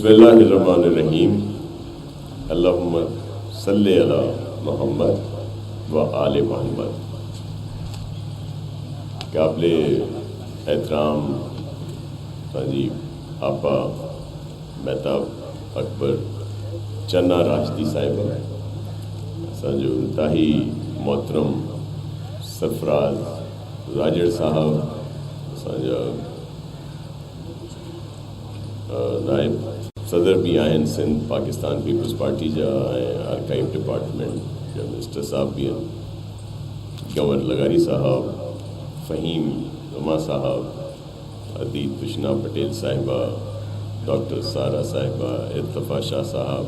بسم اللہ الرحمن الرحیم اللہم صلی علی محمد و آل محمد. قابل احترام سانجی آپا مہتاب اکبر چنا راشدی صاحبہ، سانجو انتہائی محترم سرفراز راجڑ صاحب، سانجا نائب صدر بھی آئین سندھ پاکستان پیپلز پارٹی جا آرکائیو ڈپارٹمنٹ جا منسٹر صاحب بھی ہیں، گورنر لغاری صاحب، فہیم رما صاحب، عدید تشنا پٹیل صاحبہ، ڈاکٹر سارا صاحبہ، ارتفا شاہ صاحب،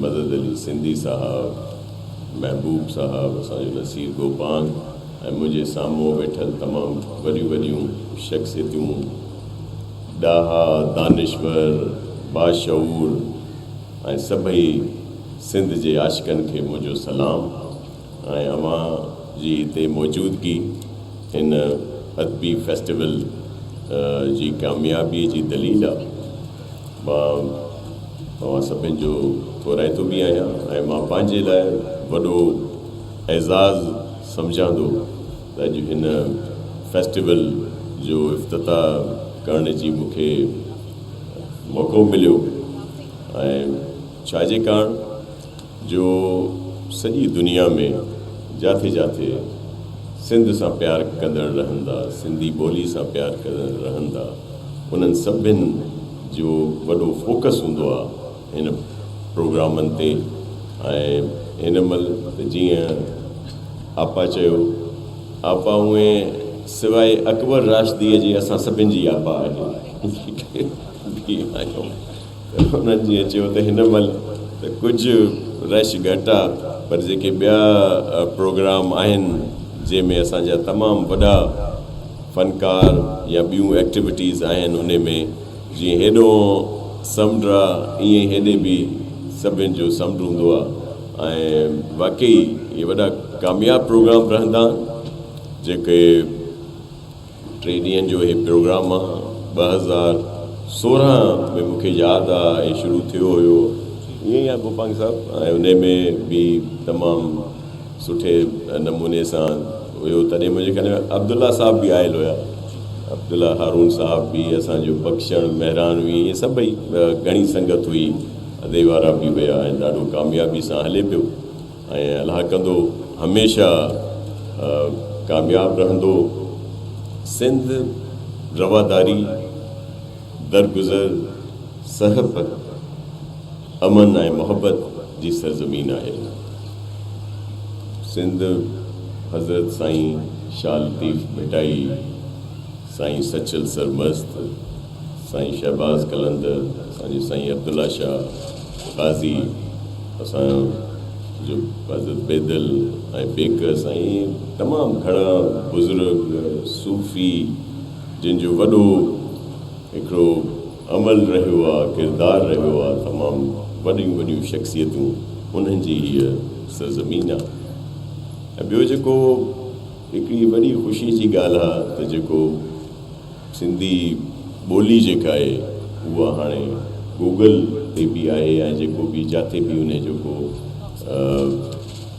مدد علی سندھی صاحب، محبوب صاحب، اسانجو نصیر گوپانگ، مجھے ساموں بیٹھل تمام وڈیوں شخصیتوں ڈاہا دانشور باشعور سبھی سندھ کے عاشقن کے مجھو سلام. اوہاں جی تے موجودگی ان ادبی فیسٹیول جی کامیابی جی دلیل ہے. ماں سبھن جو تھورائتو بھی آیا ماں پانجے لائے وڈو اعزاز سمجھاں دو جو ان فیسٹیول جو افتتاح کرنے جی مکھے موقع ملیو. چھاجے کارن جو سجی دنیا میں جاتے جاتے سندھ سے پیار کندڑ رہندا، سندھی بولی سے پیار کندڑ رہندا، انہن سبھن جو وڈو فوکس ہوندو ان پروگرامن تے. ان مل جیئں آپا چیو آپا ہوئے سوائے اکبر راشدی جی اساں سبھن جی آپا ہے انہن جی چیو تے ہن مل تے کچھ رش گھٹا پر جے بیا پروگرام آہن جے میں اساں جا تمام وڈا فنکار یا بیوں ایکٹیویٹیز آہن ان میں جی ہیڈوں سمنڈا ایئں ہیڈے بھی سبھن جو سمنڈ ہوندو ہے. واقعی یہ وڈا کامیاب پروگرام رہندا جے کہ 3 ॾींहंनि जो हे प्रोग्राम आहे. 2016 में मूंखे यादि आहे शरूع थियो हुयो ईअं ई आहे गोपांग साहब, उन में भी तमामु सुठे नमूने सां हुयो. तॾहिं मुंहिंजे ख़्याल में अब्दुल्ला साहब भी आयल हुया, अब्दुल्ला हारून साहब भी, असांजो बख़्शण महिरानवी, इहे सभई घणी संगत हुई, अदे वारा भी हुया ऐं ॾाढो कामयाबी सां हले पियो. ऐं अलाह कंदो हमेशह कामयाबु रहंदो. सिंध रवादारी दरगुज़र सहब अमन ऐं मोहब्बत जी सरज़मीन आहे. सिंध हज़रत साईं शाह लतीफ़ मिटाई, साईं सचल सरमस्त, साईं शहबाज़ कलंदर, असांजे साईं अब्दुल्ला शाह ग़ाज़ी, असांजो हज़रत बेदल ऐं बेकर, साईं तमामु घणा बुज़ुर्ग सूफ़ी जिन जो वॾो हिकिड़ो अमल रहियो आहे, किरदारु रहियो आहे, तमामु वॾियूं शख़्सियतूं उन्हनि जी हीअ सरज़मीन आहे. ऐं ॿियो जेको हिकिड़ी वॾी ख़ुशी जी ॻाल्हि आहे त जेको सिंधी ॿोली जेका आहे उहा हाणे गूगल ते बि आहे ऐं जेको बि जिते बि उन जेको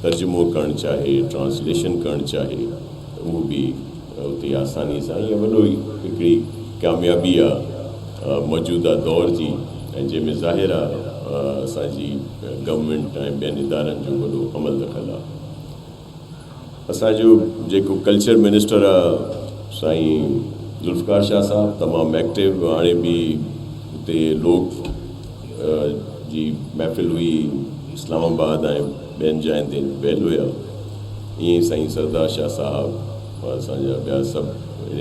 तर्जुमो करणु चाहे, ट्रांसलेशन करणु चाहे, उहो बि उते आसानी सां. ईअं वॾो हिकिड़ी कामयाबी आहे मौजूदा दौर जी, ऐं जंहिंमें ज़ाहिर आहे असांजी गवर्नमेंट ऐं ॿियनि इदारनि जो वॾो अमल दख़ल आहे. असांजो जेको कल्चर मिनिस्टर आहे साईं ज़ुल्फ़कार शाह साहब तमामु एक्टिव. हाणे बि हुते लोक जी महफ़िल हुई इस्लामाबाद ऐं ॿियनि जाइनि ते बैल हुया. ईअं ई साईं सरदार शाह साहब असांजा ॿिया सभु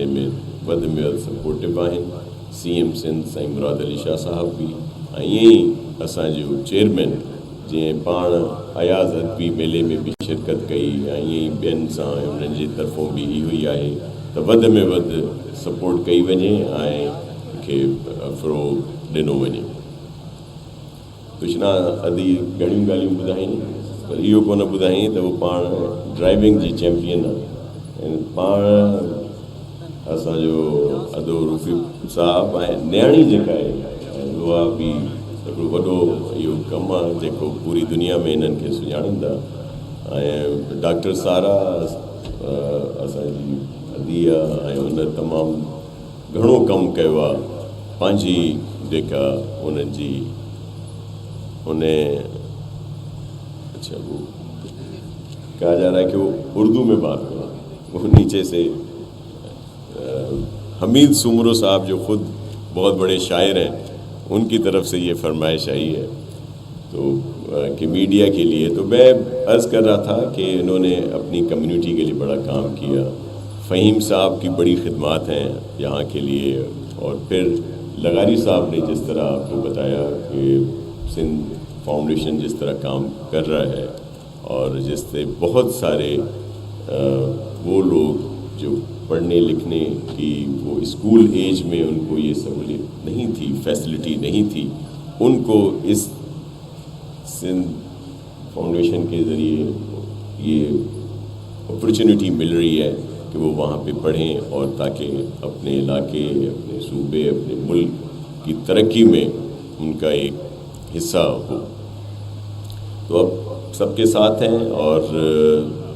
इन में वधि में वधि सपोर्टिव आहिनि. CM सिंध साईं मुराद अली शाह साहब बि, ऐं ईअं ई असांजो चेयरमैन जीअं पाण अयाज़ अदबी मेले में बि शिरकत कई, ऐं ईअं ई ॿियनि सां उन्हनि जी तरफ़ों बि ई हुई आहे त वधि में वधि सपोर्ट कई वञे ऐं खे फ़रोग़ ॾिनो वञे. कृष्णा अदी घणियूं ॻाल्हियूं ॿुधाईं पर इहो कोन ॿुधाईं त उहो पाण ड्राइविंग जी चैम्पियन आहे. ऐं पाण असांजो अदो रूफ़ी साहब ऐं न्याणी जेका आहे उहा बि हिकिड़ो वॾो इहो कमु आहे जेको पूरी दुनिया में इन्हनि खे सुञाणनि था। ऐं डॉक्टर सारा असांजी अदी आहे ऐं हुन तमामु घणो कमु कयो आहे पंहिंजी जेका उन्हनि जी उन अच्छा वो कहा जा रहा है कि वो उर्दू में बात करो, वो नीचे से हमीद सुमरो साहब जो ख़ुद बहुत बड़े शायर हैं, उनकी तरफ से ये फरमाइश आई है तो कि मीडिया के लिए। तो मैं अर्ज़ कर रहा था कि इन्होंने अपनी कम्युनिटी के लिए बड़ा काम किया। फ़हीम साहब की बड़ी खिदमत हैं यहाँ के लिए, और फिर लगारी साहब ने जिस तरह आपको बताया कि सिंध फाउंडेशन जिस तरह काम कर रहा है, और जिससे बहुत सारे वो लोग जो पढ़ने लिखने की वो स्कूल एज में उनको ये सहूलियत नहीं थी, फैसिलिटी नहीं थी, उनको इस सिंध फाउंडेशन के ज़रिए ये अपॉर्चुनिटी मिल रही है कि वो वहाँ पे पढ़ें और ताकि अपने इलाके, अपने सूबे, अपने मुल्क की तरक्की में उनका एक हिस्सा हो। तो अब सबके साथ हैं, और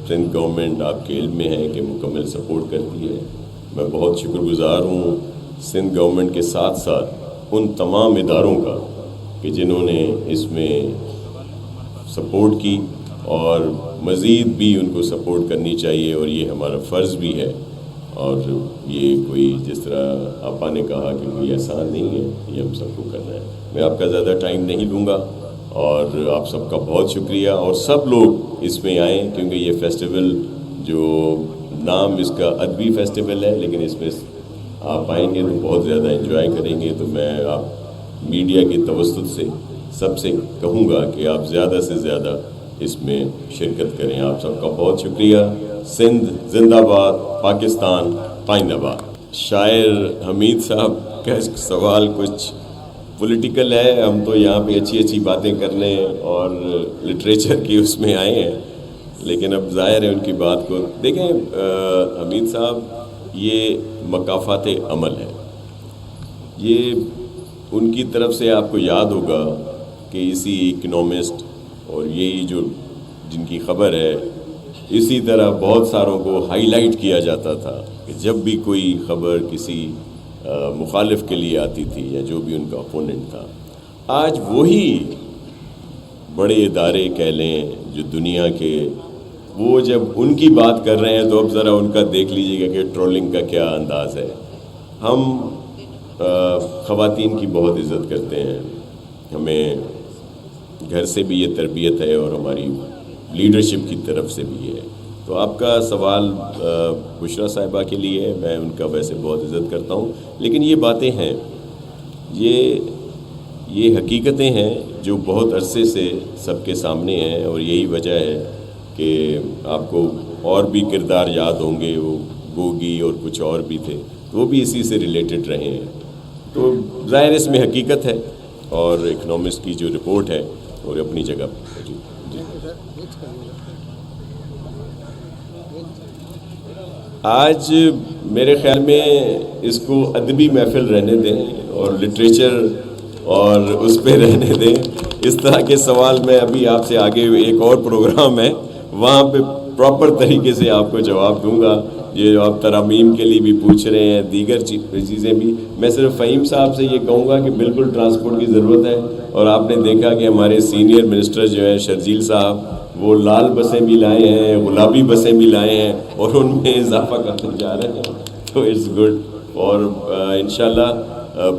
सिंध गवर्नमेंट आपके इल्म में है कि मुकम्मल सपोर्ट करती है। मैं बहुत शुक्रगुज़ार हूँ सिंध गवर्नमेंट के साथ साथ उन तमाम इदारों का कि जिन्होंने इसमें सपोर्ट की, और मज़ीद भी उनको सपोर्ट करनी चाहिए, और ये हमारा फ़र्ज़ भी है। और ये कोई जिस तरह आपा ने कहा कि कोई आसान नहीं है, ये हम सबको करना है। मैं आपका ज़्यादा टाइम नहीं लूँगा, और आप सबका बहुत शुक्रिया। और सब लोग इसमें आएँ, क्योंकि ये फेस्टिवल जो नाम इसका अदबी फेस्टिवल है, लेकिन इसमें आप आएंगे तो बहुत ज़्यादा एंजॉय करेंगे। तो मैं आप मीडिया की तवस्सुत से सबसे कहूँगा कि आप ज़्यादा से ज़्यादा इसमें शिरकत करें। आप सबका बहुत शुक्रिया। सिंध जिंदाबाद, पाकिस्तान पाइंदाबाद। शायर हमीद साहब का सवाल कुछ पॉलिटिकल है, हम तो यहाँ पे अच्छी अच्छी बातें करने और लिटरेचर की उसमें आए हैं, लेकिन अब ज़ाहिर है उनकी बात को देखें। हमीद साहब, ये मकाफ़ात अमल है, ये उनकी तरफ से आपको याद होगा कि इसी इकनॉमिस्ट और यही जो जिनकी ख़बर है, इसी तरह बहुत सारों को हाईलाइट किया जाता था कि जब भी कोई ख़बर किसी मुखालिफ के लिए आती थी या जो भी उनका अपोनेंट था। आज वही बड़े इदारे कह लें जो दुनिया के, वो जब उनकी बात कर रहे हैं तो अब ज़रा उनका देख लीजिएगा कि ट्रोलिंग का क्या अंदाज़ है। हम ख़वातीन की बहुत इज़्ज़त करते हैं, हमें घर से भी ये तरबियत है और हमारी लीडरशिप की तरफ से भी है। तो आपका सवाल बुशरा साहिबा के लिए है, मैं उनका वैसे बहुत इज़्ज़त करता हूँ, लेकिन ये बातें हैं, ये हकीकतें हैं जो बहुत अरसे से सबके सामने हैं, और यही वजह है कि आपको और भी किरदार याद होंगे, वो गोगी और कुछ और भी थे, तो वो भी इसी से रिलेटेड रहे हैं। तो ज़ाहिर इसमें हकीकत है, और इकनॉमिस्ट की जो रिपोर्ट है और अपनी जगह पर। जी आज मेरे ख़्याल में इसको अदबी महफ़िल रहने दें और लिटरेचर और उस पे रहने दें। इस तरह के सवाल मैं अभी आपसे आगे एक और प्रोग्राम है, वहाँ पे प्रॉपर तरीके से आपको जवाब दूंगा। ये जो आप तरामीम के लिए भी पूछ रहे हैं, दीगर चीज़ें भी, मैं सिर्फ फ़हीम साहब से ये कहूँगा कि बिल्कुल ट्रांसपोर्ट की ज़रूरत है। और आपने देखा कि हमारे सीनियर मिनिस्टर जो हैं शर्जील साहब, वो लाल बसें भी लाए हैं, गुलाबी बसें भी लाए हैं, और उनमें इजाफा करते जा रहे हैं। तो इट्स गुड, और इंशाल्लाह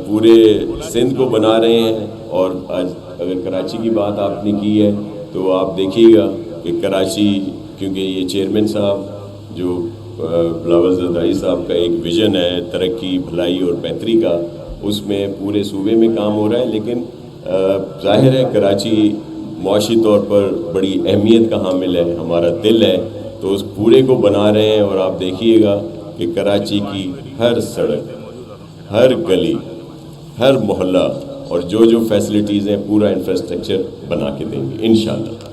पूरे सिंध को बना रहे हैं। और आज अगर कराची की बात आपने की है तो आप देखिएगा कि कराची, क्योंकि ये चेयरमैन साहब जो बिलावल ज़रदारी साहब का एक विज़न है तरक्की, भलाई और बेहतरी का, उसमें पूरे सूबे में काम हो रहा है। लेकिन ज़ाहिर है कराची मुआशी तौर पर बड़ी अहमियत का हामिल है, हमारा दिल है, तो उस पूरे को बना रहे हैं। और आप देखिएगा कि कराची की हर सड़क, हर गली, हर मोहल्ला और जो जो फैसिलिटीज़ हैं, पूरा इंफ्रास्ट्रक्चर बना के देंगे इंशाअल्लाह।